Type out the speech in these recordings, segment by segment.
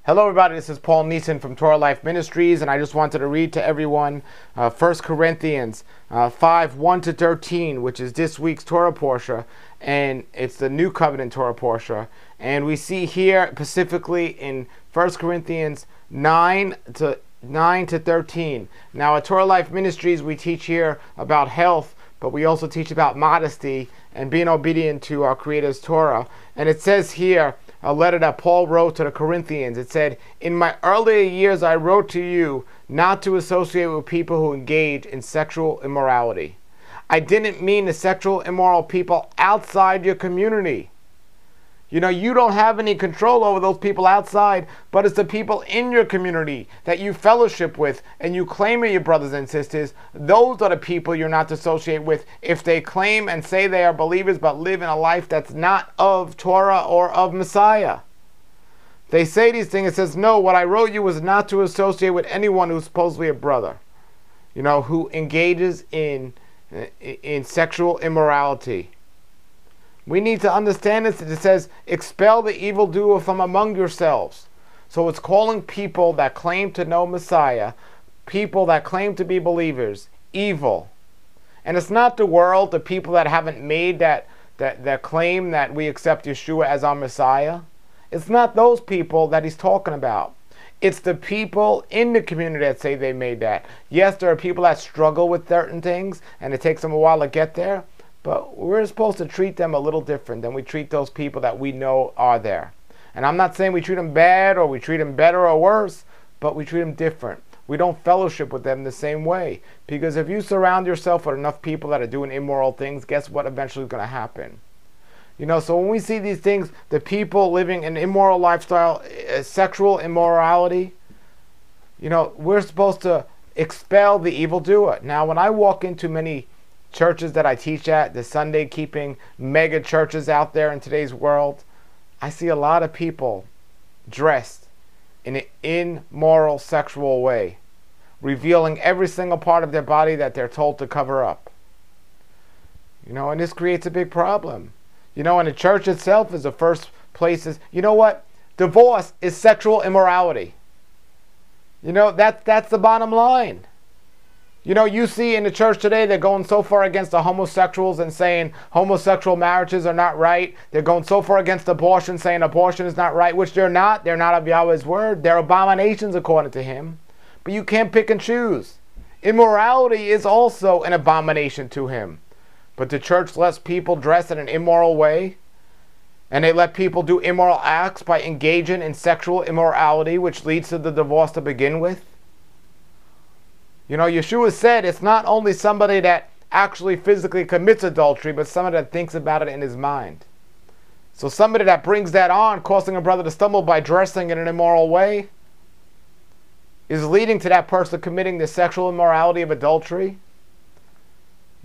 Hello everybody, this is Paul Neeson from Torah Life Ministries, and I just wanted to read to everyone 1 Corinthians 5, 1-13, which is this week's Torah portion, and it's the New Covenant Torah portion. And we see here specifically in 1 Corinthians 9 to 13. Now at Torah Life Ministries we teach here about health, but we also teach about modesty and being obedient to our Creator's Torah. And it says here, a letter that Paul wrote to the Corinthians. It said, "In my earlier years I wrote to you not to associate with people who engage in sexual immorality." I didn't mean the sexual immoral people outside your community. You don't have any control over those people outside, but it's the people in your community that you fellowship with and you claim are your brothers and sisters. Those are the people you're not to associate with if they claim and say they are believers but live in a life that's not of Torah or of Messiah. They say these things. It says, no, what I wrote you was not to associate with anyone who's supposedly a brother, who engages in sexual immorality. We need to understand this. It says, expel the evildoer from among yourselves. So it's calling people that claim to know Messiah, people that claim to be believers, evil. And it's not the world, the people that haven't made that claim that we accept Yeshua as our Messiah. It's not those people that he's talking about. It's the people in the community that say they made that. Yes, there are people that struggle with certain things, and it takes them a while to get there. But we're supposed to treat them a little different than we treat those people that we know are there. And I'm not saying we treat them bad or we treat them better or worse, but we treat them different. We don't fellowship with them the same way. Because if you surround yourself with enough people that are doing immoral things, guess what eventually is going to happen? So when we see these things, the people living an immoral lifestyle, sexual immorality, we're supposed to expel the evildoer. Now, when I walk into many churches that I teach at, the Sunday keeping mega churches out there in today's world, I see a lot of people dressed in an immoral sexual way, revealing every single part of their body that they're told to cover up. And this creates a big problem. And the church itself is the first place. Divorce is sexual immorality. That's the bottom line. You see in the church today, they're going so far against the homosexuals and saying homosexual marriages are not right. They're going so far against abortion, saying abortion is not right, which they're not. They're not of Yahweh's word. They're abominations according to him. But you can't pick and choose. Immorality is also an abomination to him. But the church lets people dress in an immoral way, and they let people do immoral acts by engaging in sexual immorality, which leads to the divorce to begin with. Yeshua said it's not only somebody that actually physically commits adultery, but somebody that thinks about it in his mind. So somebody that brings that on, causing a brother to stumble by dressing in an immoral way, is leading to that person committing the sexual immorality of adultery.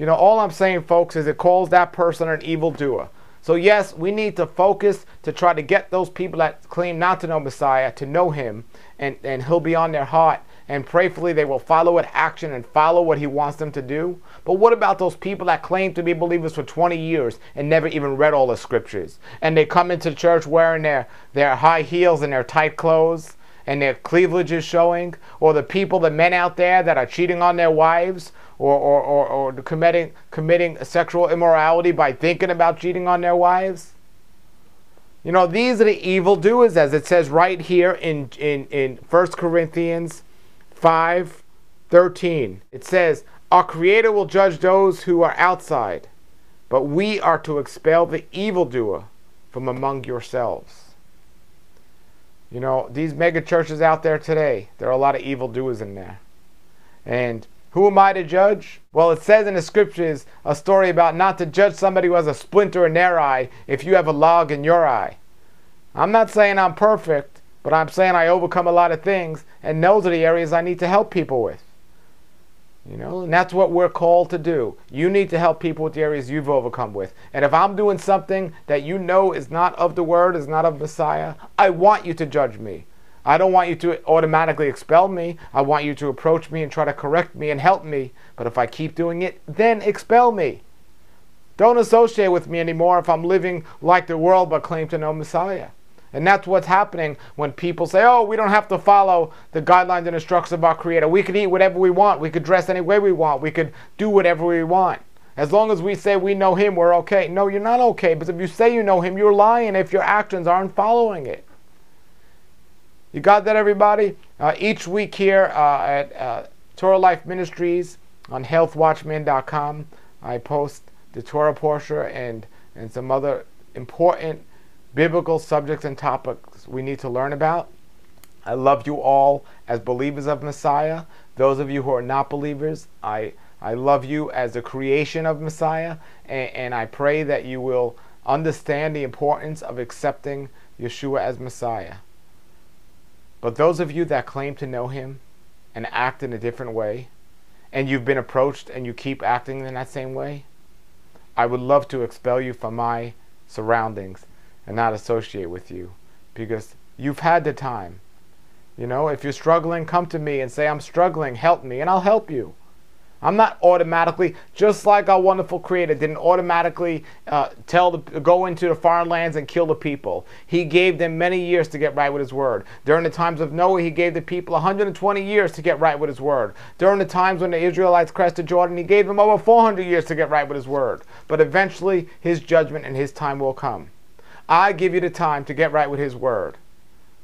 All I'm saying, folks, is it calls that person an evildoer. So yes, we need to focus to try to get those people that claim not to know Messiah to know him, and he'll be on their heart. And prayerfully they will follow it action and follow what he wants them to do. But what about those people that claim to be believers for 20 years and never even read all the scriptures? And they come into church wearing their high heels and their tight clothes and their cleavage is showing? Or the men out there that are cheating on their wives or committing sexual immorality by thinking about cheating on their wives? These are the evildoers, as it says right here in 1 Corinthians 5:13. It says, our Creator will judge those who are outside, but we are to expel the evildoer from among yourselves. These mega churches out there today, there are a lot of evildoers in there. And who am I to judge? Well, it says in the scriptures a story about not to judge somebody who has a splinter in their eye if you have a log in your eye. I'm not saying I'm perfect, but I'm saying I overcome a lot of things, and those are the areas I need to help people with. And that's what we're called to do. You need to help people with the areas you've overcome with. And if I'm doing something that is not of the word, is not of Messiah, I want you to judge me. I don't want you to automatically expel me. I want you to approach me and try to correct me and help me. But if I keep doing it, then expel me. Don't associate with me anymore if I'm living like the world but claim to know Messiah. And that's what's happening when people say, oh, we don't have to follow the guidelines and instructions of our Creator. We could eat whatever we want. We could dress any way we want. We could do whatever we want. As long as we say we know Him, we're okay. No, you're not okay. Because if you say you know Him, you're lying if your actions aren't following it. You got that, everybody? Each week here at Torah Life Ministries on healthwatchman.com, I post the Torah portion and some other important biblical subjects and topics we need to learn about. I love you all as believers of Messiah. Those of you who are not believers, I love you as a creation of Messiah, and I pray that you will understand the importance of accepting Yeshua as Messiah. But those of you that claim to know Him and act in a different way, and you've been approached and you keep acting in that same way, I would love to expel you from my surroundings and not associate with you, because you've had the time. You know, if you're struggling, come to me and say, I'm struggling, help me, and I'll help you. I'm not automatically, just like our wonderful Creator didn't automatically go into the foreign lands and kill the people. He gave them many years to get right with His word. During the times of Noah, He gave the people 120 years to get right with His word. During the times when the Israelites crossed Jordan, He gave them over 400 years to get right with His word. But eventually, His judgment and His time will come. I give you the time to get right with His word.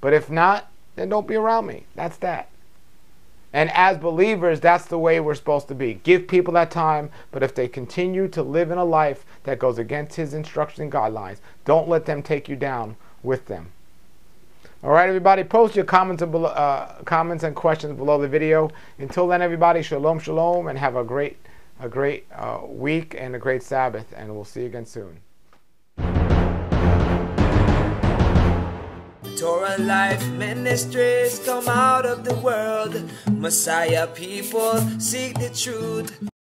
But if not, then don't be around me. That's that. And as believers, that's the way we're supposed to be. Give people that time, but if they continue to live in a life that goes against His instructions and guidelines, don't let them take you down with them. All right, everybody, post your comments and questions below the video. Until then, everybody, shalom, shalom, and have a great week and a great Sabbath, and we'll see you again soon. Torah Life Ministries come out of the world. Messiah people seek the truth.